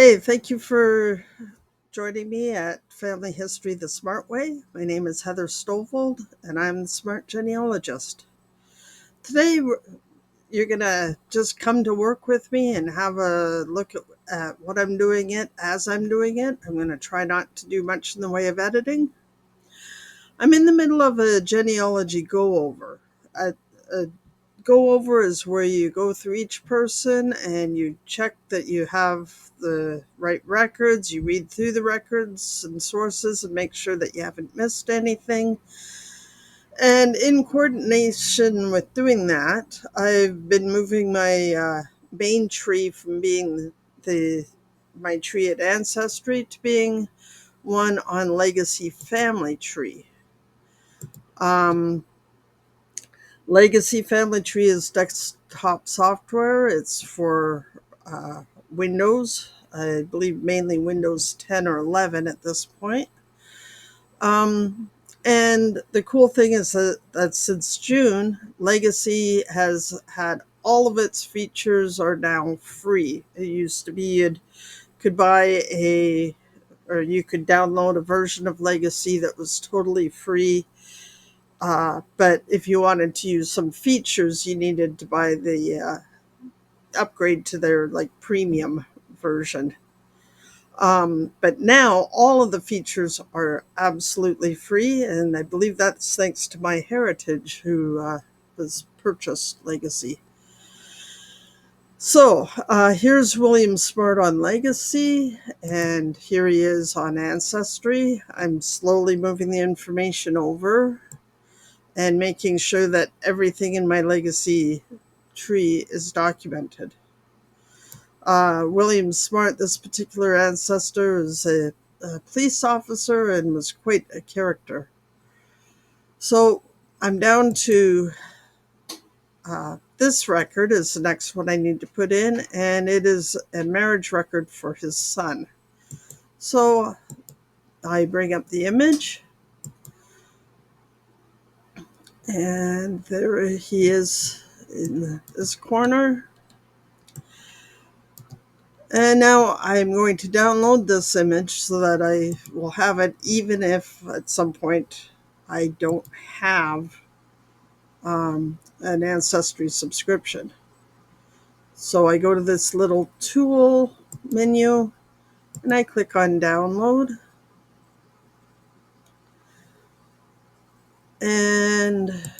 Hey, thank you for joining me at Family History the Smart Way. My name is Heather Stovold, and I'm the Smart Genealogist. Today, you're going to just come to work with me and have a look at what I'm doing it as I'm doing it. I'm going to try not to do much in the way of editing. I'm in the middle of a genealogy go-over. A go over is where you go through each person and you check that you have the right records. You read through the records and sources and make sure that you haven't missed anything. And in coordination with doing that, I've been moving my main tree from being the my tree at Ancestry to being one on Legacy Family Tree. Um, Legacy Family Tree is desktop software. It's for Windows, I believe mainly Windows 10 or 11 at this point. And the cool thing is that since June, Legacy has had all of its features are now free. It used to be you could buy or you could download a version of Legacy that was totally free. But if you wanted to use some features, you needed to buy the upgrade to their like premium version. But now all of the features are absolutely free, and I believe that's thanks to my heritage, who has purchased Legacy. So here's William Smart on Legacy, and here he is on Ancestry. I'm slowly moving the information over and making sure that everything in my Legacy tree is documented. William Smart, this particular ancestor, is a police officer and was quite a character. So I'm down to this record is the next one I need to put in, and it is a marriage record for his son. So I bring up the image, and there he is in this corner. And now I'm going to download this image so that I will have it, even if at some point I don't have an Ancestry subscription. So I go to this little tool menu and I click on download. And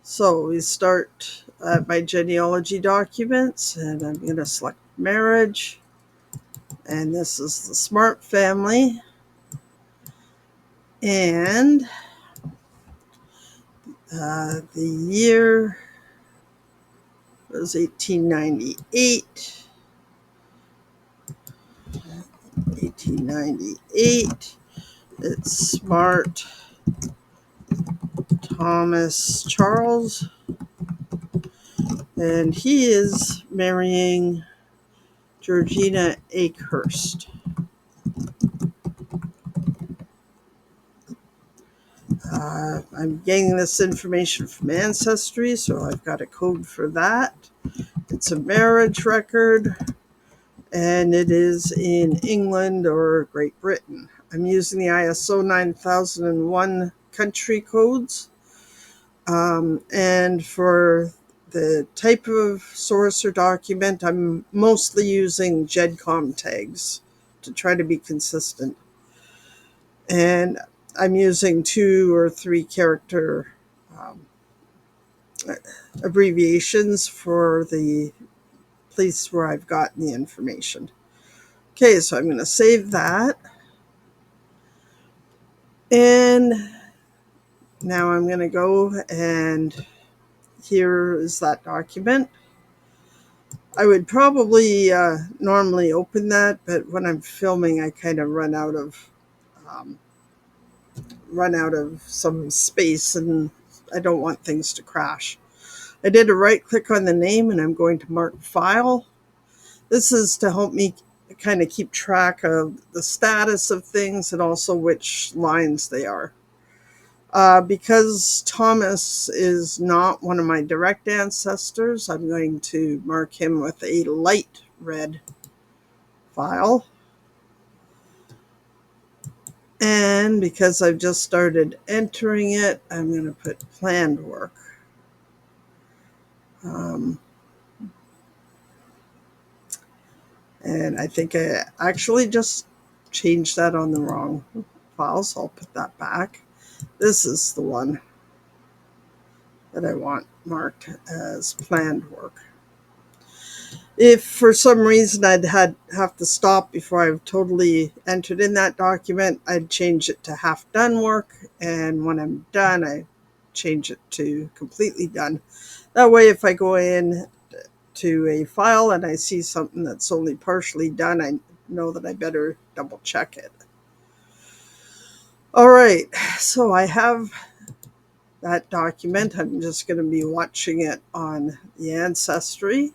so we start my genealogy documents, and I'm going to select marriage. And this is the Smart family. And the year was 1898. 1898. It's Smart Thomas Charles. And he is marrying Georgina Akehurst. I'm getting this information from Ancestry, so I've got a code for that. It's a marriage record, and it is in England or Great Britain. I'm using the ISO 9001 country codes. And for the type of source or document, I'm mostly using GEDCOM tags to try to be consistent. And I'm using 2 or 3 character abbreviations for the place where I've gotten the information. Okay, so I'm going to save that. And now I'm going to go, and here is that document. I would probably normally open that, but when I'm filming, I kind of run out of some space, and I don't want things to crash. I did a right click on the name, and I'm going to mark file. This is to help me kind of keep track of the status of things and also which lines they are. Because Thomas is not one of my direct ancestors, I'm going to mark him with a light red file. And because I've just started entering it, I'm going to put planned work. And I think I actually just changed that on the wrong file, so I'll put that back. This is the one that I want marked as planned work. If for some reason I'd have to stop before I've totally entered in that document, I'd change it to half done work, and when I'm done, I change it to completely done. That way, if I go in to a file and I see something that's only partially done, I know that I better double check it. All right, so I have that document. I'm just going to be watching it on the Ancestry.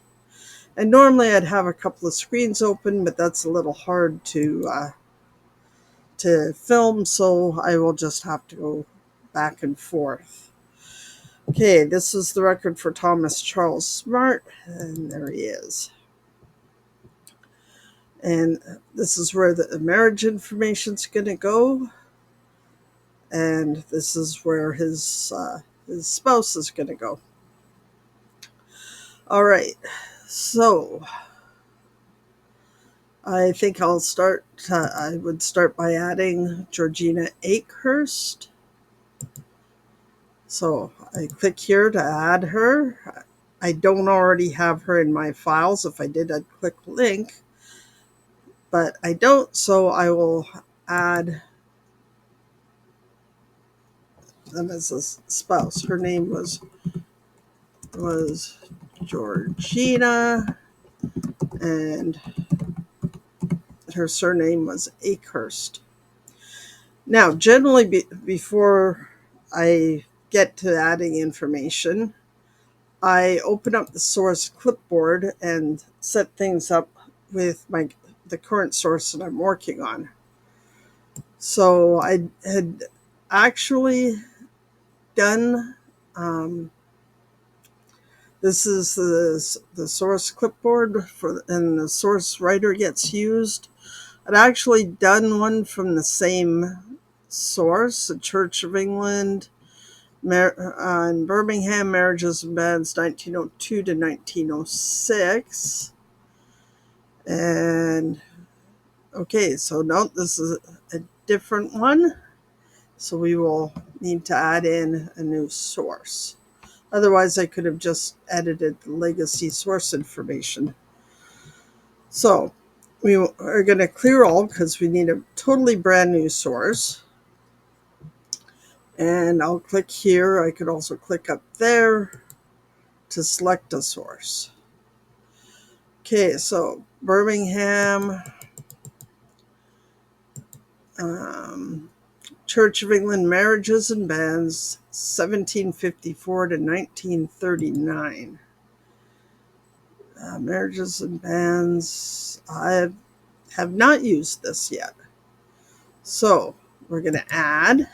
And normally I'd have a couple of screens open, but that's a little hard to film, so I will just have to go back and forth. Okay, this is the record for Thomas Charles Smart, and there he is. And this is where the marriage information is going to go, and this is where his spouse is going to go. All right, so I think I'll start. I would start by adding Georgina Akehurst. So I click here to add her. I don't already have her in my files. If I did, I'd click link, but I don't, so I will add them as a spouse. Her name was Georgina, and her surname was Akehurst. Now, generally, before I get to adding information, I open up the source clipboard and set things up with the current source that I'm working on. So I had actually done, this is the source clipboard and the source writer gets used. I'd actually done one from the same source, the Church of England, in Birmingham, Marriages and Banns, 1902 to 1906. And okay, so no, this is a different one. So we will need to add in a new source. Otherwise, I could have just edited the legacy source information. So we are going to clear all because we need a totally brand new source. And I'll click here. I could also click up there to select a source. Okay, so Birmingham, Church of England, Marriages and Banns, 1754 to 1939. Marriages and Banns, I have not used this yet. So we're going to add.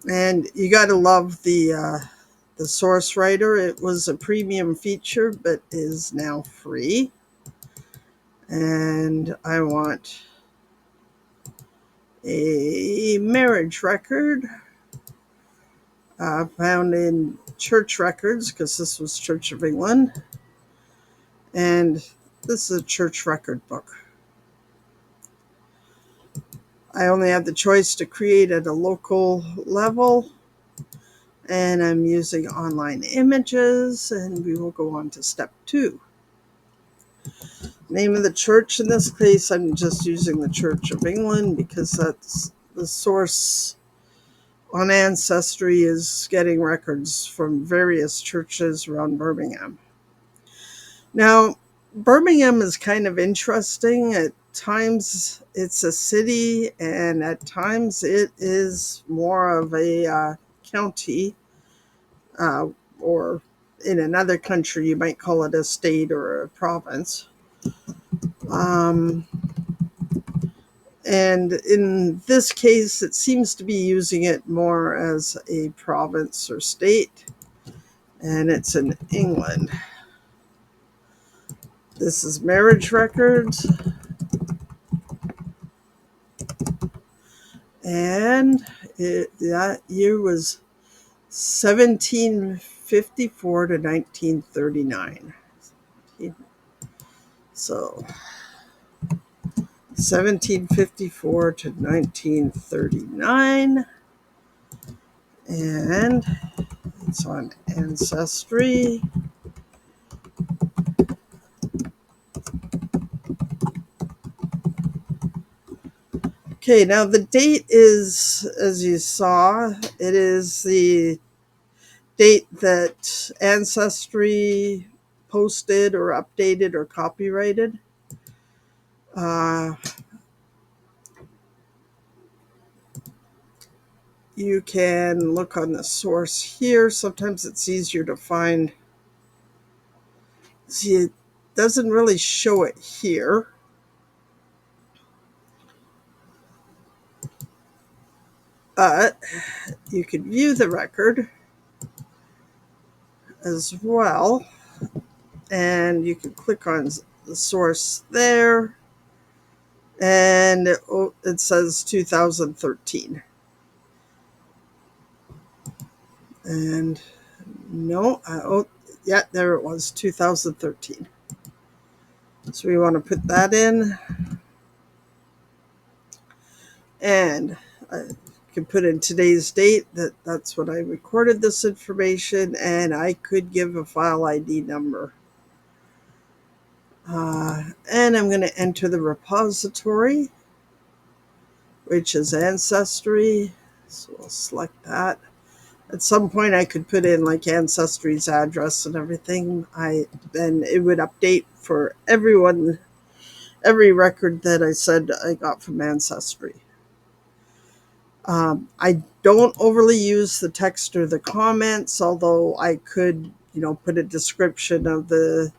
And you got to love the source writer. It was a premium feature, but is now free. And I want a marriage record found in church records, because this was Church of England. And this is a church record book. I only have the choice to create at a local level. And I'm using online images, and we will go on to step 2. Name of the church, in this case, I'm just using the Church of England because that's the source on Ancestry is getting records from various churches around Birmingham. Now, Birmingham is kind of interesting. At times it's a city, and at times it is more of a county, or in another country you might call it a state or a province. And in this case, it seems to be using it more as a province or state, and it's in England. This is marriage records. And that year was 1754 to 1939. So 1754 to 1939. And it's on Ancestry. Okay, now the date is, as you saw, it is the date that Ancestry posted or updated or copyrighted. You can look on the source here. Sometimes it's easier to find. See, it doesn't really show it here. But you can view the record as well. And you can click on the source there. And it says 2013. And no, yeah, there it was, 2013. So we want to put that in. And I can put in today's date, that's when I recorded this information, and I could give a file ID number. And I'm going to enter the repository, which is Ancestry. So we'll select that. At some point I could put in like Ancestry's address and everything. Then it would update for everyone, every record that I said I got from Ancestry. I don't overly use the text or the comments, although I could, put a description of the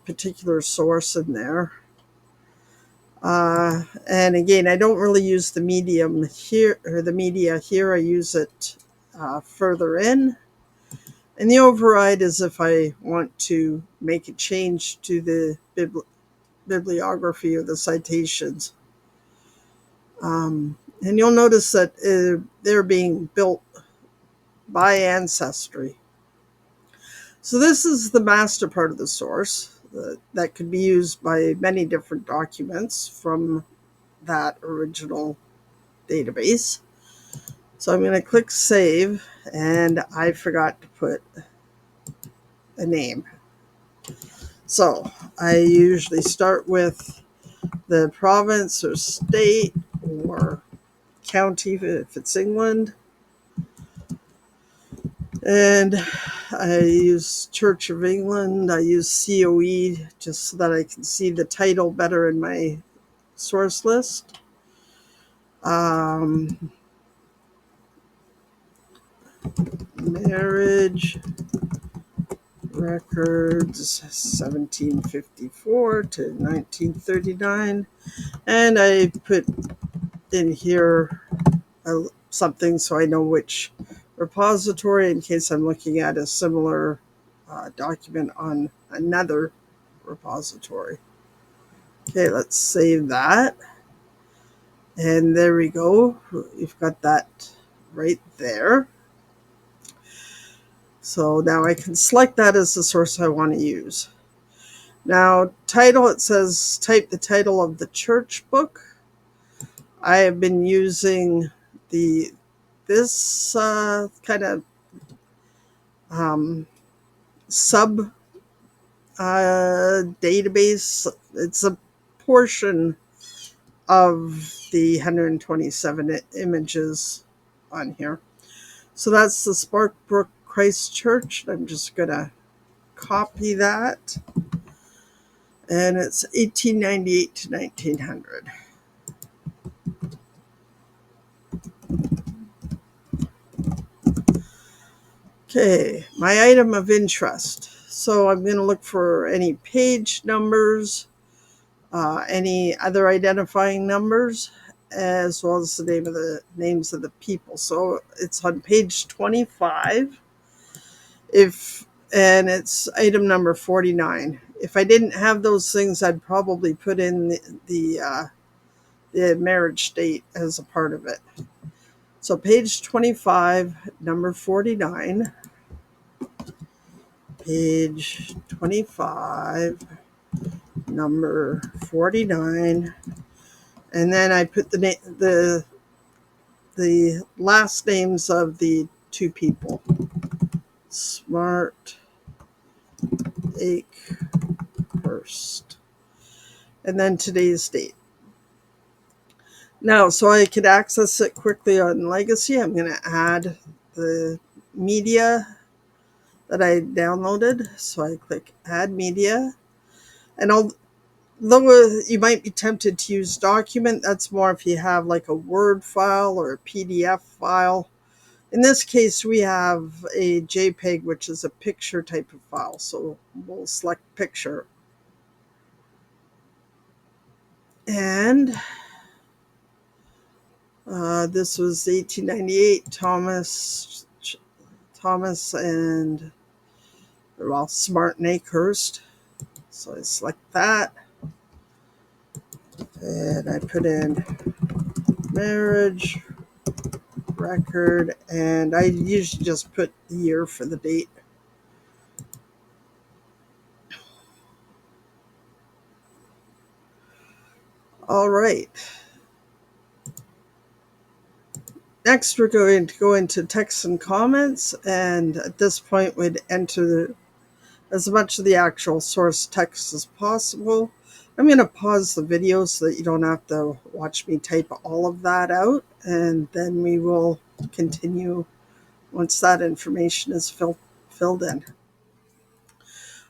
particular source in there. And again, I don't really use the medium here, or the media here. I use it further in. And the override is if I want to make a change to the bibliography or the citations. And you'll notice that they're being built by Ancestry. So this is the master part of the source that could be used by many different documents from that original database. So I'm going to click save, and I forgot to put a name. So I usually start with the province or state or county if it's England. And I use Church of England. I use COE just so that I can see the title better in my source list. Marriage records 1754 to 1939. And I put in here something so I know which repository in case I'm looking at a similar document on another repository. Okay, let's save that. And there we go. You've got that right there. So now I can select that as the source I want to use. Now, title, it says type the title of the church book. I have been using this kind of sub database. It's a portion of the 127 images on here. So that's the Sparkbrook Christ Church. I'm just going to copy that. And it's 1898 to 1900. Okay, my item of interest. So I'm going to look for any page numbers, any other identifying numbers, as well as the names of the people. So it's on page 25. And it's item number 49. if I didn't have those things, I'd probably put in the marriage date as a part of it. So page 25, number 49. Page 25, number 49. And then I put the last names of the two people. Smart Akehurst. And then today's date. Now, so I could access it quickly on Legacy, I'm going to add the media that I downloaded. So I click Add Media. And although you might be tempted to use Document, that's more if you have like a Word file or a PDF file. In this case, we have a JPEG, which is a picture type of file. So we'll select Picture. And this was 1898, Thomas and, well, Smart and Akehurst. So I select that. And I put in marriage record. And I usually just put the year for the date. All right. Next, we're going to go into text and comments. And at this point, we'd enter as much of the actual source text as possible. I'm going to pause the video so that you don't have to watch me type all of that out, and then we will continue once that information is filled in.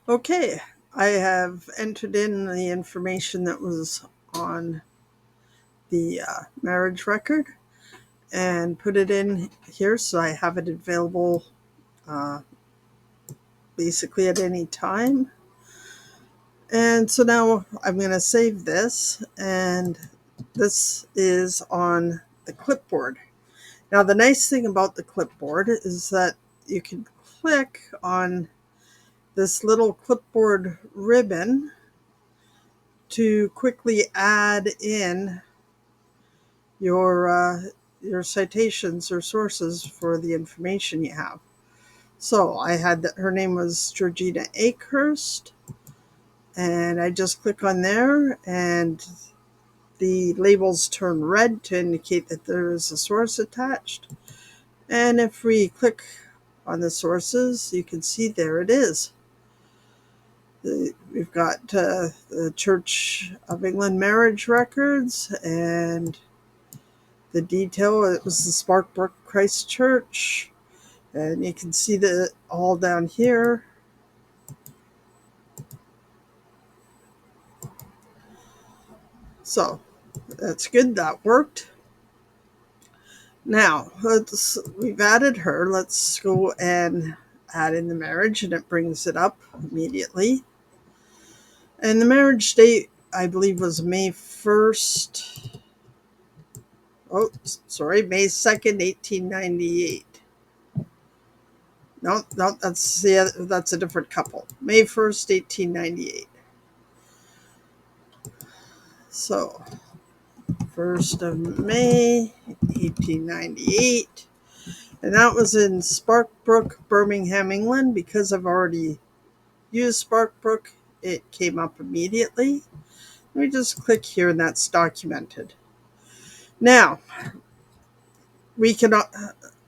Okay, I have entered in the information that was on the marriage record and put it in here so I have it available basically at any time. And so now I'm going to save this, and this is on the clipboard. Now, the nice thing about the clipboard is that you can click on this little clipboard ribbon to quickly add in your citations or sources for the information you have. So I had that her name was Georgina Akehurst, and I just click on there, and the labels turn red to indicate that there is a source attached. And if we click on the sources, you can see there it is. We've got the Church of England marriage records, and the detail, it was the Sparkbrook Christ Church. And you can see that all down here. So that's good, that worked. Now, we've added her. Let's go and add in the marriage, and it brings it up immediately. And the marriage date, I believe, was May 1st. Oh, sorry, May 2nd, 1898. No, that's a different couple. May 1st, 1898. So, 1st of May, 1898. And that was in Sparkbrook, Birmingham, England. Because I've already used Sparkbrook, it came up immediately. Let me just click here, and that's documented. Now, we can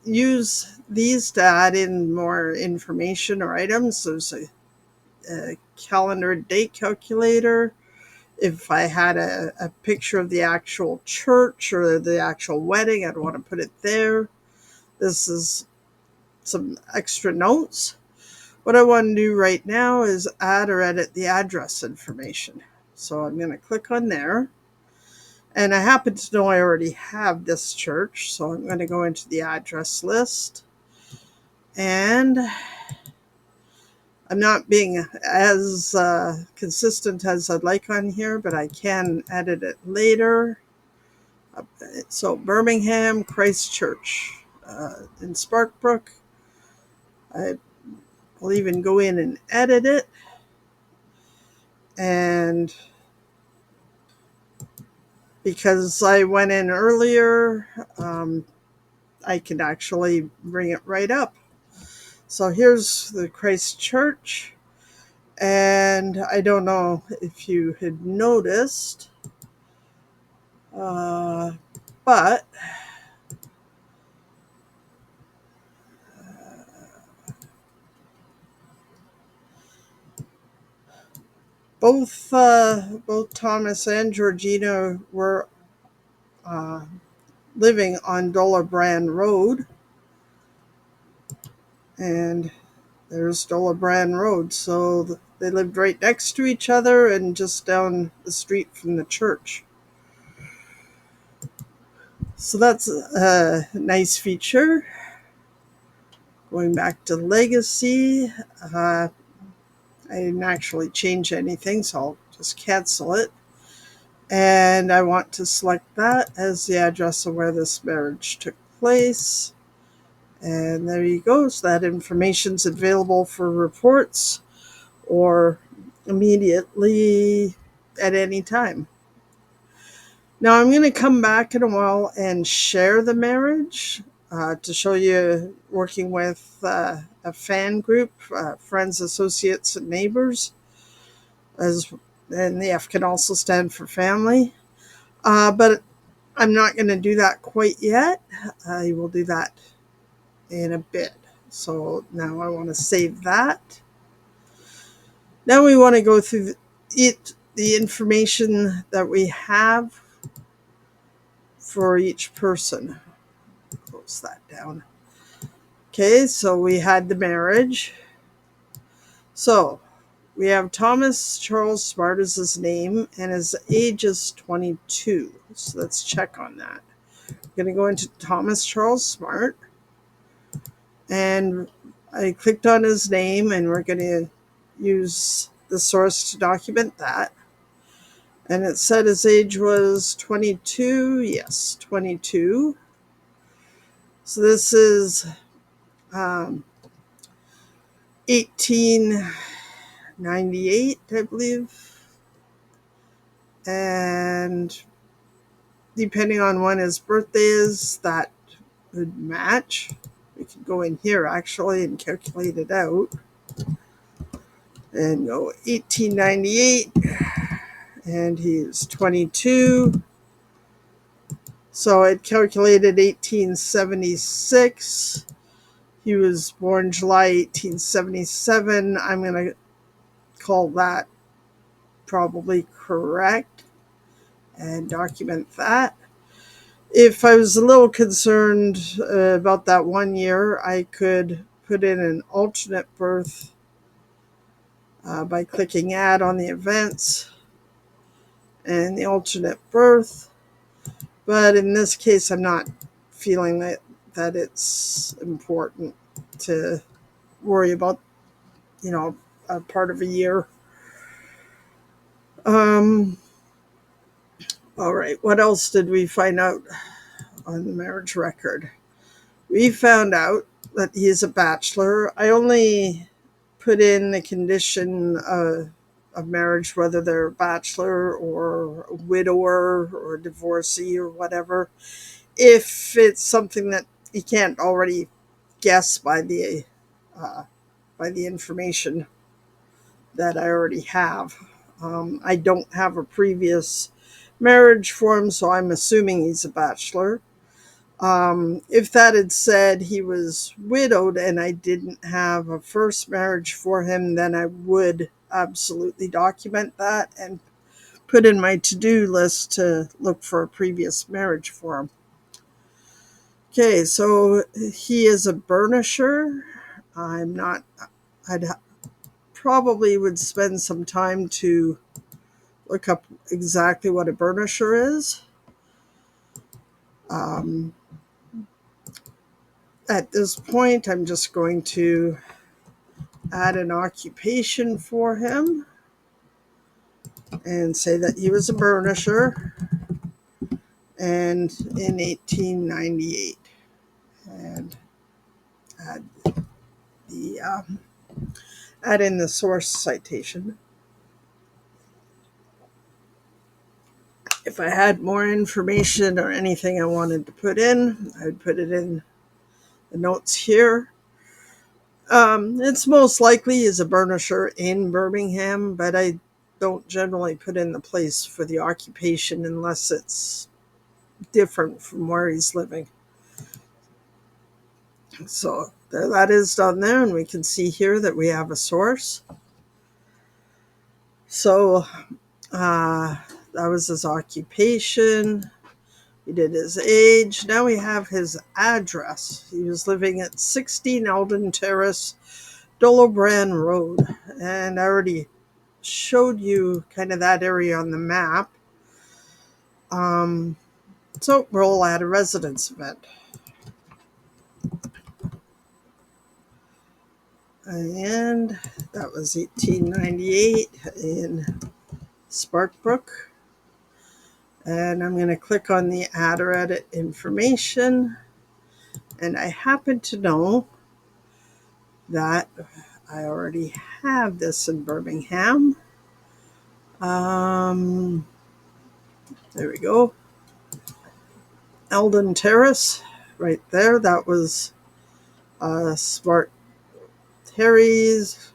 use these to add in more information or items. There's a calendar date calculator. If I had a picture of the actual church or the actual wedding, I'd want to put it there. This is some extra notes. What I want to do right now is add or edit the address information. So I'm going to click on there. And I happen to know I already have this church, so I'm going to go into the address list. And I'm not being as consistent as I'd like on here, but I can edit it later. So Birmingham Christ Church in Sparkbrook. I will even go in and edit it. And because I went in earlier, I can actually bring it right up. So here's the Christ Church. And I don't know if you had noticed, but both Thomas and Georgina were uh, living on Dollarbrand Road, and there's Dollarbrand Road. So they lived right next to each other and just down the street from the church. So that's a nice feature. Going back to legacy, I didn't actually change anything, so I'll just cancel it. And I want to select that as the address of where this marriage took place. And there you go. So that information's available for reports or immediately at any time. Now I'm going to come back in a while and share the marriage to show you working with a fan group, friends, associates, and neighbors, as and the F can also stand for family. But I'm not going to do that quite yet. I will do that in a bit. So now I want to save that. Now we want to go through the information that we have for each person. Close that down. Okay, so we had the marriage. So we have Thomas Charles Smart as his name, and his age is 22. So let's check on that. I'm going to go into Thomas Charles Smart, and I clicked on his name, and we're going to use the source to document that. And it said his age was 22. Yes, 22. So this is 1898, I believe. And depending on when his birthday is, that would match. We could go in here actually and calculate it out. And go 1898. And he's 22. So it calculated 1876. He was born July 1877. I'm going to call that probably correct and document that. If I was a little concerned about that 1 year, I could put in an alternate birth by clicking add on the events and the alternate birth. But in this case, I'm not feeling that it's important to worry about, a part of a year. All right, what else did we find out on the marriage record? We found out that he is a bachelor. I only put in the condition of marriage, whether they're a bachelor or a widower or a divorcee or whatever, if it's something that you can't already guess by the information that I already have. I don't have a previous marriage for him, so I'm assuming he's a bachelor. If that had said he was widowed and I didn't have a first marriage for him, then I would absolutely document that and put in my to-do list to look for a previous marriage for him. Okay, so he is a burnisher. I'd probably would spend some time to look up exactly what a burnisher is. At this point, I'm just going to add an occupation for him and say that he was a burnisher and in 1898, and add the add in the source citation. If I had more information or anything I wanted to put in, I'd put it in the notes here. It's most likely is a burnisher in Birmingham, but I don't generally put in the place for the occupation unless it's different from where he's living. So there that is done there, and we can see here that we have a source. So that was his occupation. We did his age. Now we have his address. He was living at 16 Eldon Terrace, Dolobran Road. And I already showed you kind of that area on the map. So we'll add a residence event. And that was 1898 in Sparkbrook. And I'm going to click on the add or edit information. And I happen to know that I already have this in Birmingham. There we go. Eldon Terrace, right there. That was Smart Terry's.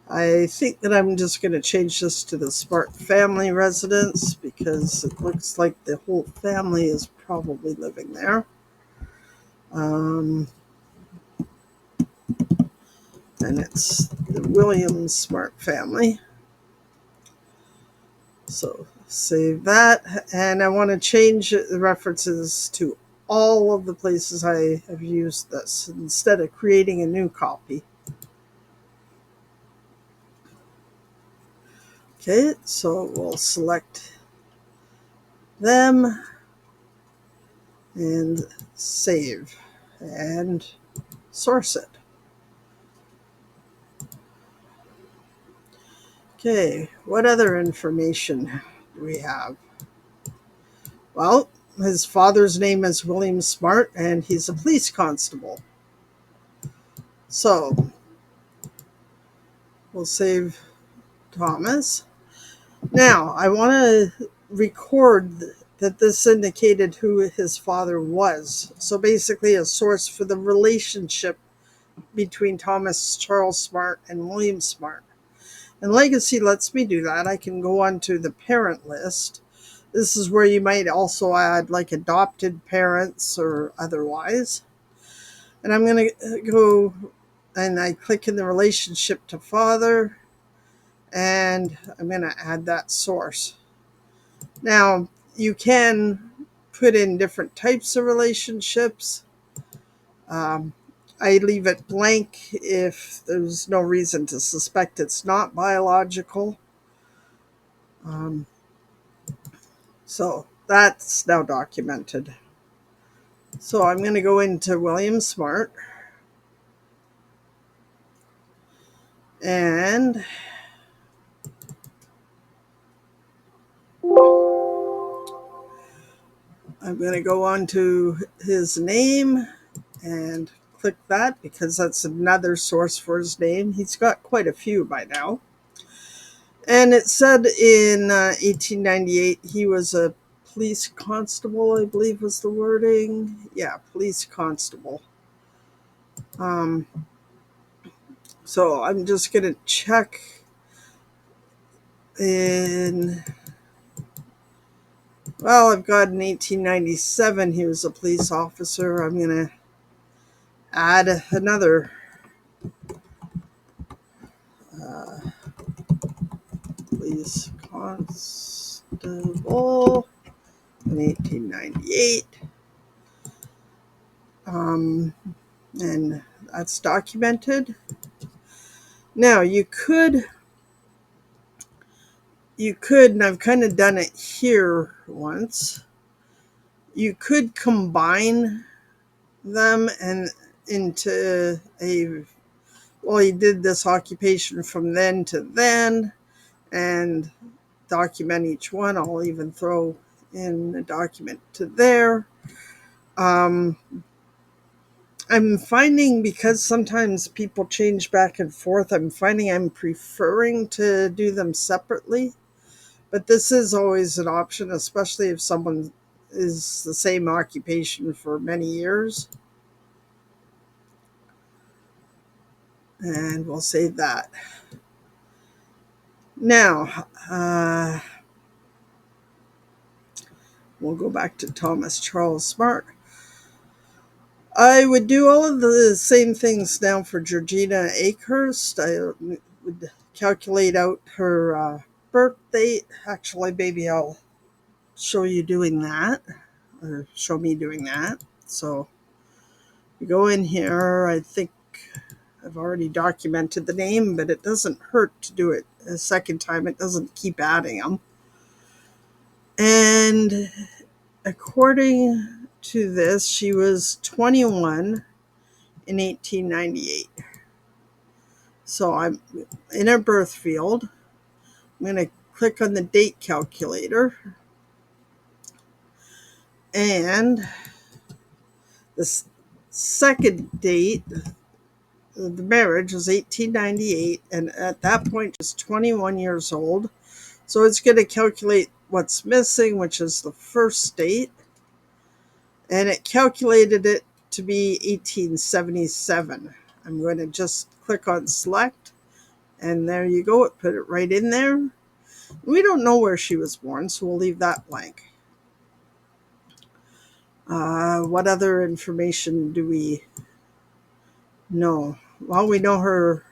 I think that I'm just going to change this to the Smart Family Residence because it looks like the whole family is probably living there. And it's the Williams Smart family. So save that. And I want to change the references to all of the places I have used this instead of creating a new copy. Okay, so we'll select them and save and source it. Okay, what other information do we have? Well, his father's name is William Smart and he's a police constable. So we'll save Thomas. Now, I want to record that this indicated who his father was. So basically a source for the relationship between Thomas Charles Smart and William Smart. And Legacy lets me do that. I can go onto the parent list. This is where you might also add like adopted parents or otherwise. And I'm going to go and I click in the relationship to father. And I'm going to add that source. Now, you can put in different types of relationships. I leave it blank if there's no reason to suspect it's not biological. So that's now documented. So I'm going to go into William Smart. And I'm going to go on to his name and click that because that's another source for his name. He's got quite a few by now. And it said in 1898 he was a police constable, I believe was the wording. Yeah, police constable. So I'm just going to check in. Well, I've got in 1897 he was a police officer. I'm going to add another police constable in 1898. And that's documented. Now you could, and I've kind of done it here once, you could combine them and into a, well, he did this occupation from then to then and document each one. I'll even throw in a document to there. I'm finding, because sometimes people change back and forth, I'm finding I'm preferring to do them separately But this is always an option, especially if someone is the same occupation for many years. And we'll save that. Now, we'll go back to Thomas Charles Smart. I would do all of the same things now for Georgina Akehurst. I would calculate out her birth date. Actually, maybe I'll show you doing that, or show me doing that. So you go in here. I think I've already documented the name, but it doesn't hurt to do it a second time. It doesn't keep adding them. And according to this, she was 21 in 1898. So I'm in her birth field. I'm going to click on the date calculator. And the second date, the marriage was 1898. And at that point, she's 21 years old. So it's going to calculate what's missing, which is the first date. And it calculated it to be 1877. I'm going to just click on select. And there you go. It put it right in there. We don't know where she was born, so we'll leave that blank. What other information do we know? Well, we know her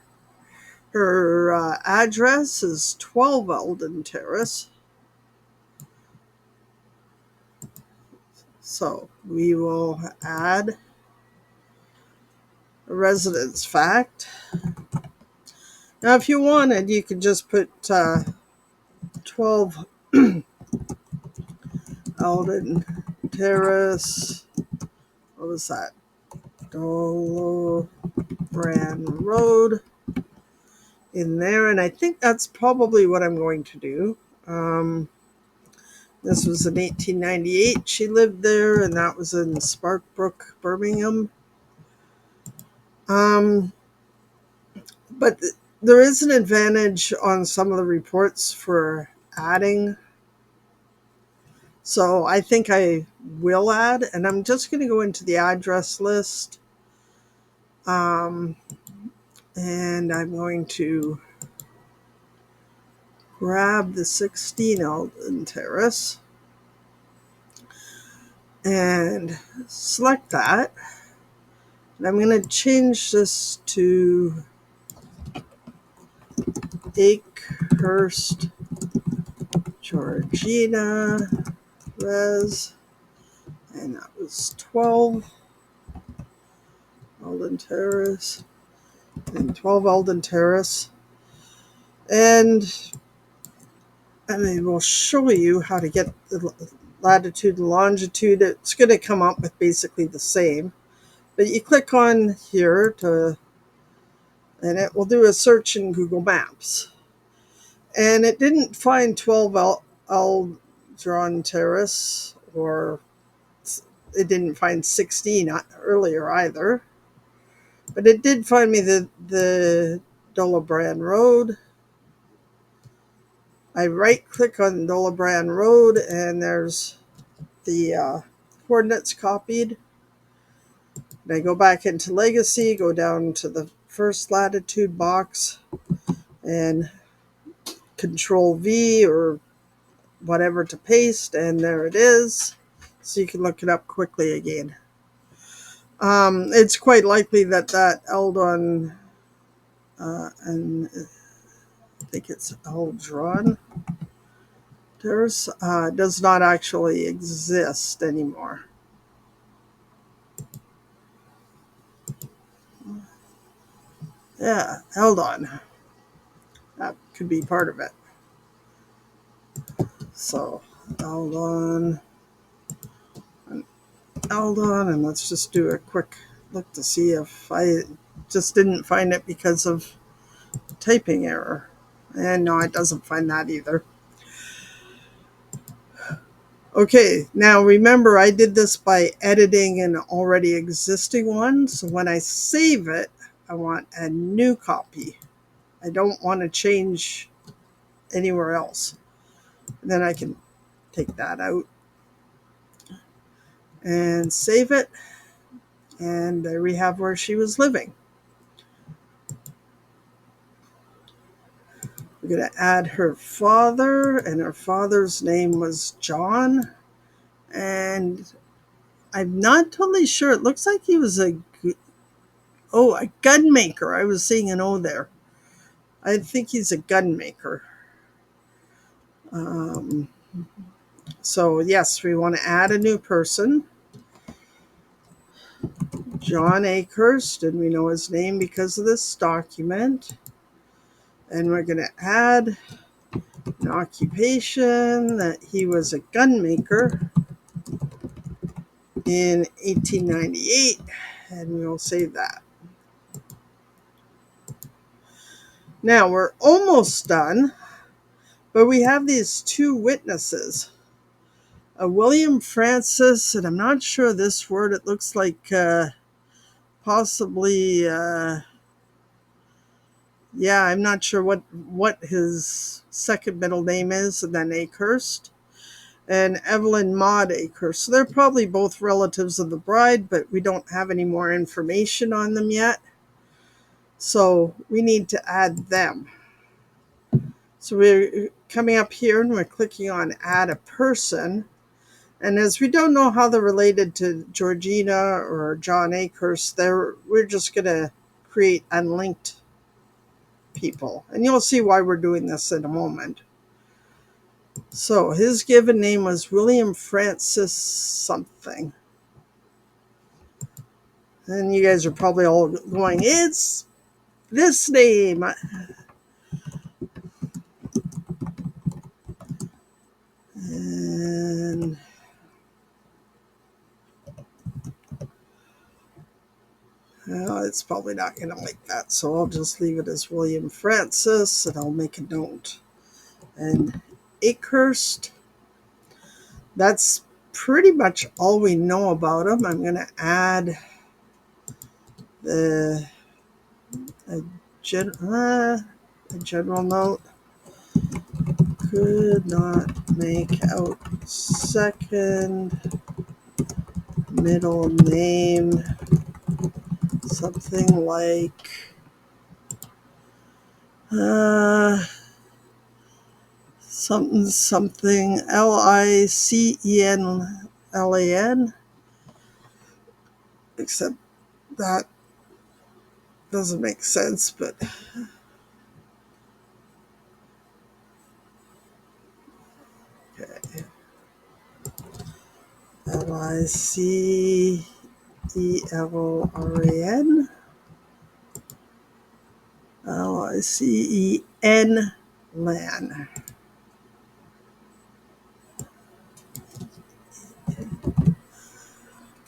address is 12 Eldon Terrace. So we will add a residence fact. Now, if you wanted, you could just put 12 Eldon Terrace. What was that? Dolobran Road in there. And I think that's probably what I'm going to do. This was in 1898. She lived there, and that was in Sparkbrook, Birmingham. But there is an advantage on some of the reports for adding. So I think I will add, and I'm just going to go into the address list. And I'm going to grab the 16 Eldon Terrace and select that. And I'm going to change this to Akehurst, Georgina, Res, and that was 12 Eldon Terrace, and 12 Eldon Terrace. And I will show you how to get the latitude and longitude. It's going to come up with basically the same. But you click on here and it will do a search in Google Maps. And it didn't find 12 Eldon Terrace, or it didn't find 16 earlier either. But it did find me the Dolobran Road. I right-click on Dolobran Road, and there's the coordinates copied. And I go back into Legacy, go down to the first latitude box, and Control V or whatever to paste, and there it is. So you can look it up quickly again. It's quite likely that Eldon, and I think it's Eldron Terrace, does not actually exist anymore. Yeah, Eldon. That could be part of it. So, Eldon, and let's just do a quick look to see if I just didn't find it because of typing error. And no, it doesn't find that either. Okay, now remember I did this by editing an already existing one. So when I save it, I want a new copy. I don't want to change anywhere else. And then I can take that out and save it. And there we have where she was living. We're going to add her father, and her father's name was John. And I'm not totally sure. It looks like he was a gun maker. I was seeing an O there. I think he's a gun maker. So yes, we want to add a new person. John Akehurst, and we know his name because of this document. And we're going to add an occupation that he was a gun maker in 1898, and we'll save that. Now we're almost done, but we have these two witnesses. William Francis, and I'm not sure this word, it looks like possibly, I'm not sure what his second middle name is, and then Akehurst, and Evelyn Maud Akehurst. So they're probably both relatives of the bride, but we don't have any more information on them yet. So we need to add them. So we're coming up here and we're clicking on add a person. And as we don't know how they're related to Georgina or John Akehurst, we're just going to create unlinked people. And you'll see why we're doing this in a moment. So his given name was William Francis something. And you guys are probably all going, it's this name. And well, it's probably not going to like that, so I'll just leave it as William Francis, and I'll make a note. And Akehurst, that's pretty much all we know about him. I'm going to add a general note. Could not make out second middle name. Something like something Licenlan, except that doesn't make sense, but okay. Licelran. Licen Lan.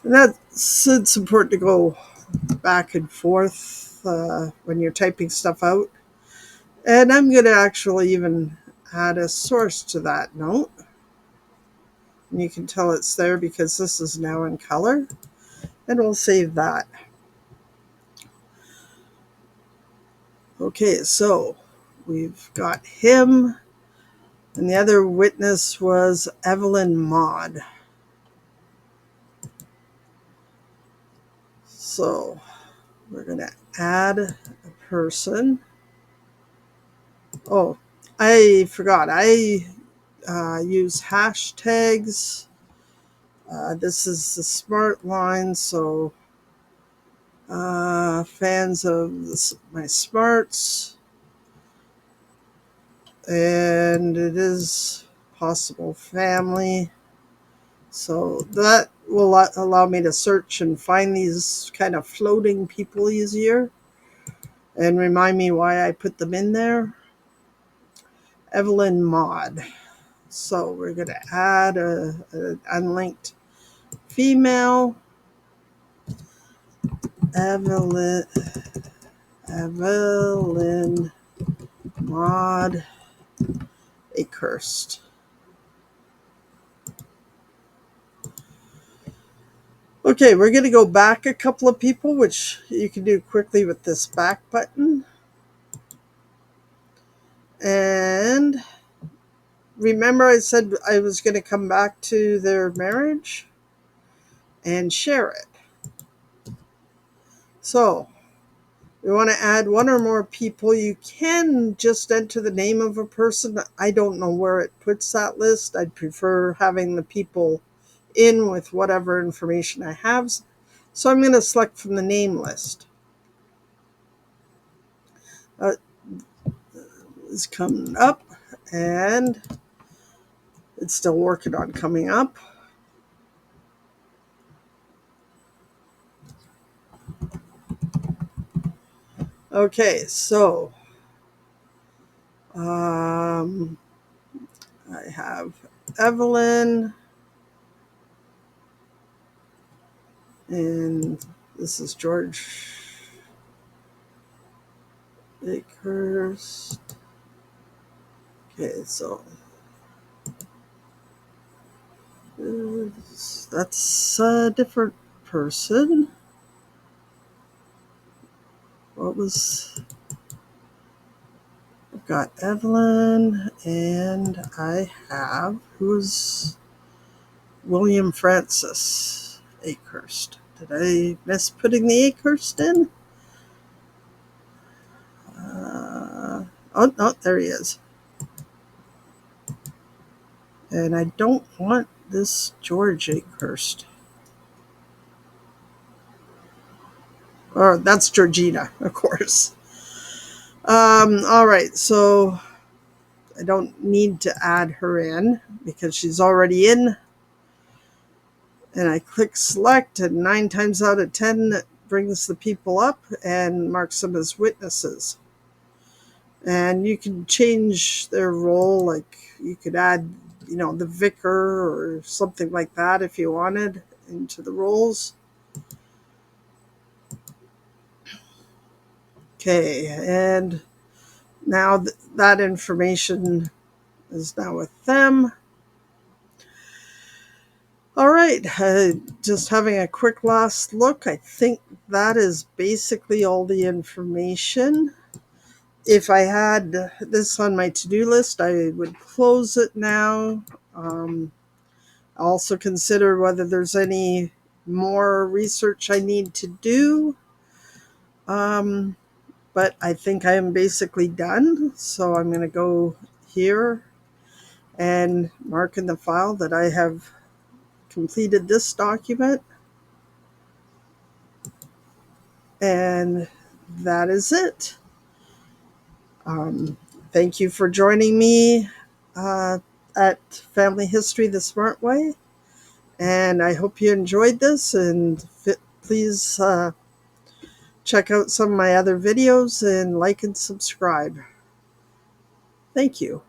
And it's important to go back and forth when you're typing stuff out. And I'm going to actually even add a source to that note. And you can tell it's there because this is now in color. And we'll save that. Okay, so we've got him. And the other witness was Evelyn Maud. So we're going to add a person. Oh, I forgot. I use hashtags. This is the smart line, so fans of my smarts. And it is possible family. So that will allow me to search and find these kind of floating people easier and remind me why I put them in there. Evelyn Maud. So we're going to add an unlinked female. Evelyn Maud Akehurst. Okay, we're going to go back a couple of people, which you can do quickly with this back button. And remember I said I was going to come back to their marriage and share it. So we want to add one or more people. You can just enter the name of a person. I don't know where it puts that list. I'd prefer having the people in with whatever information I have. So I'm going to select from the name list. It's coming up, and it's still working on coming up. Okay, so I have Evelyn, and this is George Akers. Okay, so that's a different person. I've got Evelyn, and I have, who's William Francis Akehurst. Did I miss putting the Akehurst in? Oh, no, there he is. And I don't want this George Akehurst. Oh, that's Georgina, of course. All right, so I don't need to add her in because she's already in. And I click select, and 9 times out of 10, it brings the people up and marks them as witnesses. And you can change their role, like you could add, the vicar or something like that if you wanted into the roles. Okay, and now that information is now with them. All right, just having a quick last look. I think that is basically all the information. If I had this on my to-do list, I would close it now. Also consider whether there's any more research I need to do. But I think I am basically done. So I'm going to go here and mark in the file that I have completed this document. And that is it. Thank you for joining me at Family History the Smart Way. And I hope you enjoyed this, and please check out some of my other videos and like and subscribe. Thank you.